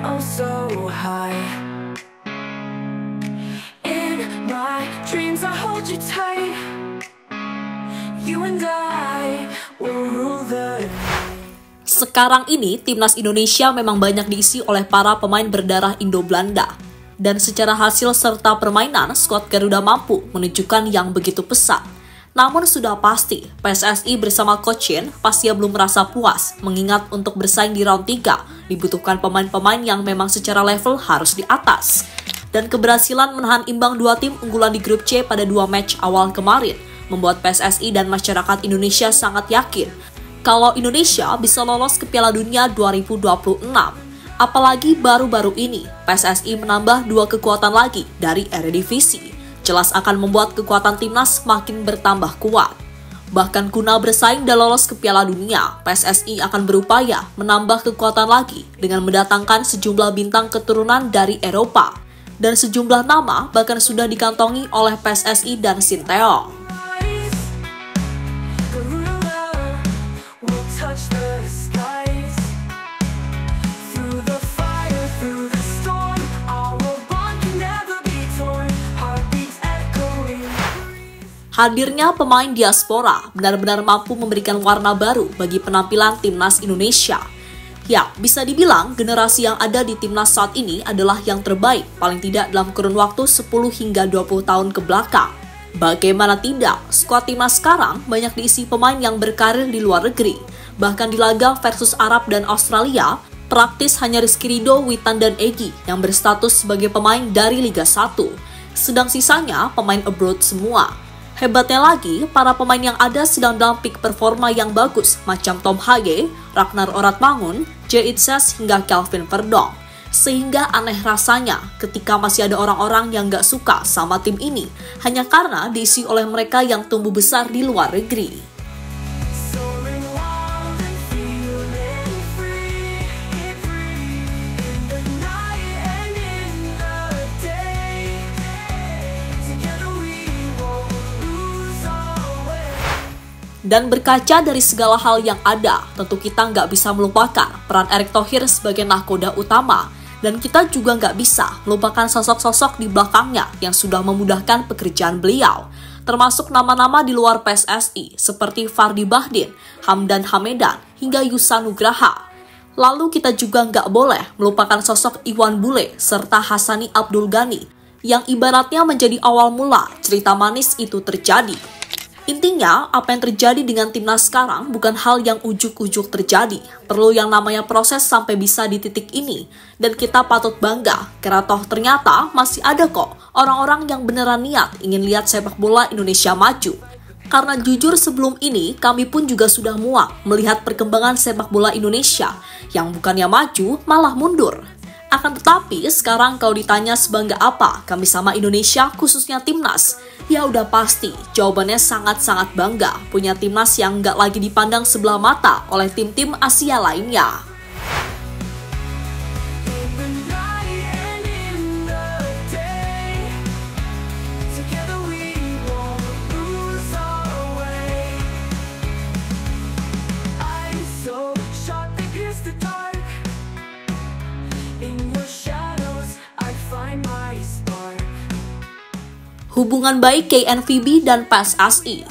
oh so high. In my dreams I hold you tight. You and I will rule the night. Sekarang ini, timnas Indonesia memang banyak diisi oleh para pemain berdarah Indo-Belanda. Dan secara hasil serta permainan, skuad Garuda mampu menunjukkan yang begitu pesat. Namun sudah pasti, PSSI bersama Coach Shin pasti belum merasa puas, mengingat untuk bersaing di round 3, dibutuhkan pemain-pemain yang memang secara level harus di atas. Dan keberhasilan menahan imbang dua tim unggulan di grup C pada 2 match awal kemarin, membuat PSSI dan masyarakat Indonesia sangat yakin kalau Indonesia bisa lolos ke Piala Dunia 2026. Apalagi baru-baru ini, PSSI menambah 2 kekuatan lagi dari Eredivisie. Jelas akan membuat kekuatan timnas makin bertambah kuat. Bahkan guna bersaing dan lolos ke Piala Dunia, PSSI akan berupaya menambah kekuatan lagi dengan mendatangkan sejumlah bintang keturunan dari Eropa. Dan sejumlah nama bahkan sudah dikantongi oleh PSSI dan Sinteyong. Hadirnya pemain diaspora benar-benar mampu memberikan warna baru bagi penampilan timnas Indonesia. Ya, bisa dibilang generasi yang ada di timnas saat ini adalah yang terbaik, paling tidak dalam kurun waktu 10 hingga 20 tahun ke belakang. Bagaimana tidak, skuad timnas sekarang banyak diisi pemain yang berkarir di luar negeri. Bahkan di laga versus Arab dan Australia, praktis hanya Rizky Ridho, Witan, dan Egy yang berstatus sebagai pemain dari Liga 1. Sedang sisanya pemain abroad semua. Hebatnya lagi, para pemain yang ada sedang dalam peak performa yang bagus, macam Tom Hage, Ragnar Oratmangun, Jay Itzes, hingga Kelvin Verdong. Sehingga aneh rasanya ketika masih ada orang-orang yang gak suka sama tim ini, hanya karena diisi oleh mereka yang tumbuh besar di luar negeri. Dan berkaca dari segala hal yang ada, tentu kita nggak bisa melupakan peran Erick Thohir sebagai nahkoda utama. Dan kita juga nggak bisa melupakan sosok-sosok di belakangnya yang sudah memudahkan pekerjaan beliau. Termasuk nama-nama di luar PSSI seperti Fardy Bahdin, Hamdan Hamedan, hingga Yusa Nugraha. Lalu kita juga nggak boleh melupakan sosok Iwan Bule serta Hassani Abdul Ghani yang ibaratnya menjadi awal mula cerita manis itu terjadi. Intinya, apa yang terjadi dengan timnas sekarang bukan hal yang ujuk-ujuk terjadi. Perlu yang namanya proses sampai bisa di titik ini. Dan kita patut bangga, karena toh ternyata masih ada kok orang-orang yang beneran niat ingin lihat sepak bola Indonesia maju. Karena jujur sebelum ini, kami pun juga sudah muak melihat perkembangan sepak bola Indonesia yang bukannya maju, malah mundur. Akan tetapi, sekarang kalau ditanya sebangga apa kami sama Indonesia, khususnya timnas, ya udah pasti jawabannya sangat-sangat bangga punya timnas yang nggak lagi dipandang sebelah mata oleh tim-tim Asia lainnya. Hubungan baik KNVB dan PSSI.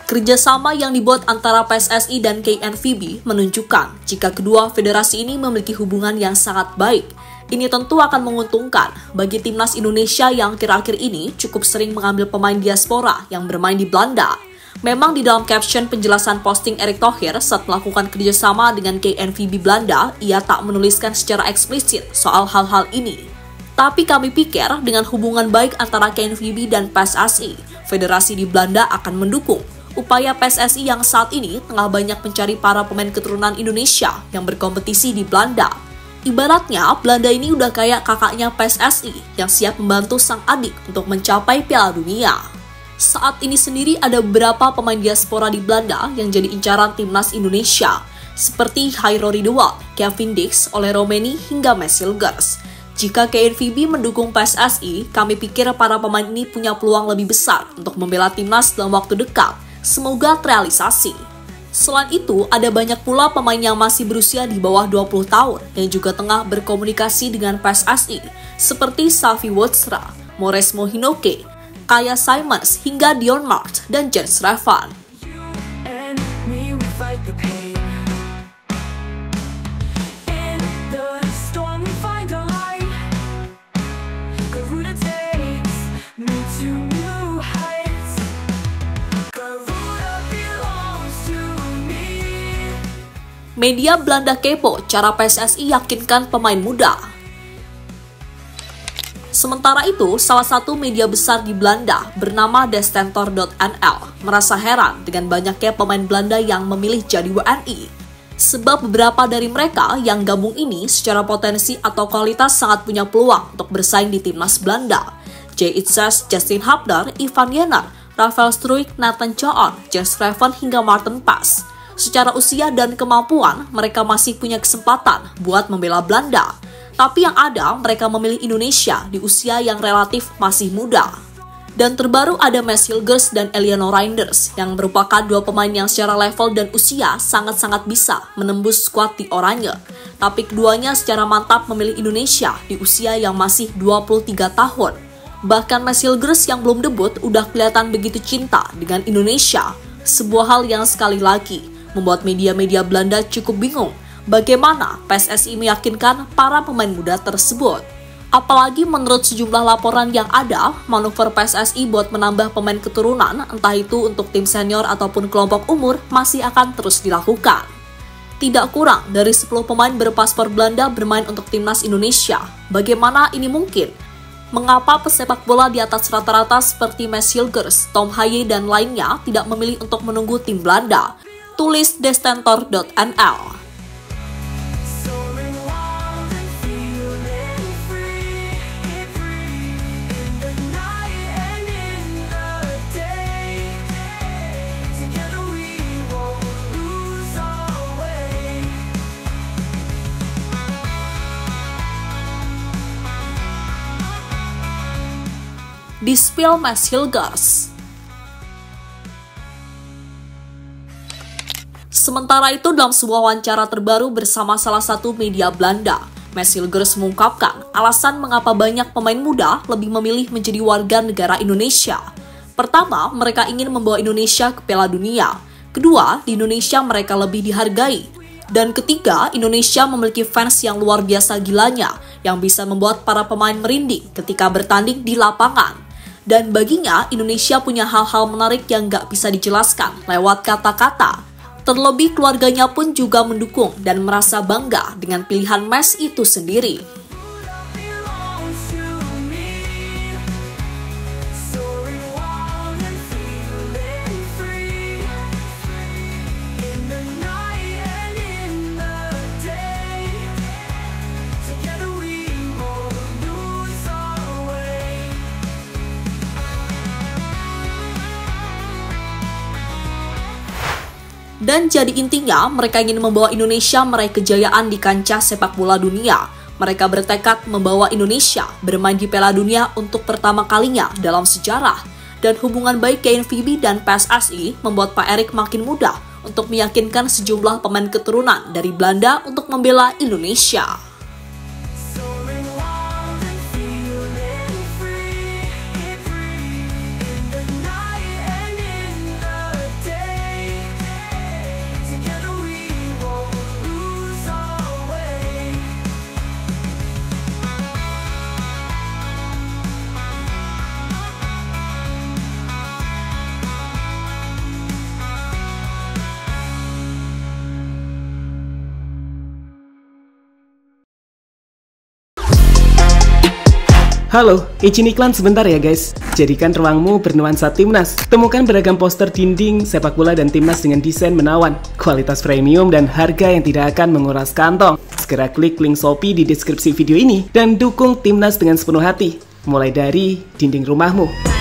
Kerjasama yang dibuat antara PSSI dan KNVB menunjukkan jika kedua federasi ini memiliki hubungan yang sangat baik. Ini tentu akan menguntungkan bagi timnas Indonesia yang akhir-akhir ini cukup sering mengambil pemain diaspora yang bermain di Belanda. Memang di dalam caption penjelasan posting Erick Thohir saat melakukan kerjasama dengan KNVB Belanda, ia tak menuliskan secara eksplisit soal hal-hal ini. Tapi kami pikir dengan hubungan baik antara KNVB dan PSSI, federasi di Belanda akan mendukung upaya PSSI yang saat ini tengah banyak mencari para pemain keturunan Indonesia yang berkompetisi di Belanda. Ibaratnya, Belanda ini udah kayak kakaknya PSSI yang siap membantu sang adik untuk mencapai Piala Dunia. Saat ini sendiri ada beberapa pemain diaspora di Belanda yang jadi incaran timnas Indonesia, seperti Hairo Ridwan, Kevin Dix, Ole Romeni, hingga Messilgers. Jika KNVB mendukung PSSI, kami pikir para pemain ini punya peluang lebih besar untuk membela timnas dalam waktu dekat. Semoga terrealisasi. Selain itu, ada banyak pula pemain yang masih berusia di bawah 20 tahun yang juga tengah berkomunikasi dengan PSSI, seperti Xavi Woodstra, Mauresmo Hinoke, Kaya Simons, hingga Dion Mart dan Jens Revan. Media Belanda kepo cara PSSI yakinkan pemain muda. Sementara itu, salah satu media besar di Belanda bernama Destentor.nl merasa heran dengan banyaknya pemain Belanda yang memilih jadi WNI. Sebab beberapa dari mereka yang gabung ini secara potensi atau kualitas sangat punya peluang untuk bersaing di timnas Belanda. J. Itzes, Justin Hubner, Ivan Jenner, Rafael Struijk, Nathan Choon, Jens Revan hingga Martin Pas. Secara usia dan kemampuan, mereka masih punya kesempatan buat membela Belanda. Tapi yang ada, mereka memilih Indonesia di usia yang relatif masih muda. Dan terbaru ada Mads Hilgers dan Eliano Reinders, yang merupakan dua pemain yang secara level dan usia sangat-sangat bisa menembus skuad di Oranje. Tapi keduanya secara mantap memilih Indonesia di usia yang masih 23 tahun. Bahkan Mads Hilgers yang belum debut udah kelihatan begitu cinta dengan Indonesia. Sebuah hal yang sekali lagi membuat media-media Belanda cukup bingung bagaimana PSSI meyakinkan para pemain muda tersebut. Apalagi menurut sejumlah laporan yang ada, manuver PSSI buat menambah pemain keturunan, entah itu untuk tim senior ataupun kelompok umur, masih akan terus dilakukan. Tidak kurang dari 10 pemain berpaspor Belanda bermain untuk timnas Indonesia. Bagaimana ini mungkin? Mengapa pesepak bola di atas rata-rata seperti Mads Hilgers, Tom Haaien, dan lainnya tidak memilih untuk menunggu tim Belanda? Tulis Destentor.nl. Di-spill Mads Hilgers. Sementara itu, dalam sebuah wawancara terbaru bersama salah satu media Belanda, Mads Hilgers mengungkapkan alasan mengapa banyak pemain muda lebih memilih menjadi warga negara Indonesia. Pertama, mereka ingin membawa Indonesia ke Piala Dunia. Kedua, di Indonesia mereka lebih dihargai. Dan ketiga, Indonesia memiliki fans yang luar biasa gilanya, yang bisa membuat para pemain merinding ketika bertanding di lapangan. Dan baginya, Indonesia punya hal-hal menarik yang gak bisa dijelaskan lewat kata-kata. Terlebih keluarganya pun juga mendukung dan merasa bangga dengan pilihan Mads itu sendiri. Dan jadi intinya, mereka ingin membawa Indonesia meraih kejayaan di kancah sepak bola dunia. Mereka bertekad membawa Indonesia bermain di Piala Dunia untuk pertama kalinya dalam sejarah. Dan hubungan baik KNVB dan PSSI membuat Pak Erik makin mudah untuk meyakinkan sejumlah pemain keturunan dari Belanda untuk membela Indonesia. Halo, izin iklan sebentar ya guys. Jadikan ruangmu bernuansa timnas. Temukan beragam poster dinding, sepak bola dan timnas dengan desain menawan, kualitas premium dan harga yang tidak akan menguras kantong. Segera klik link Shopee di deskripsi video ini dan dukung timnas dengan sepenuh hati. Mulai dari dinding rumahmu.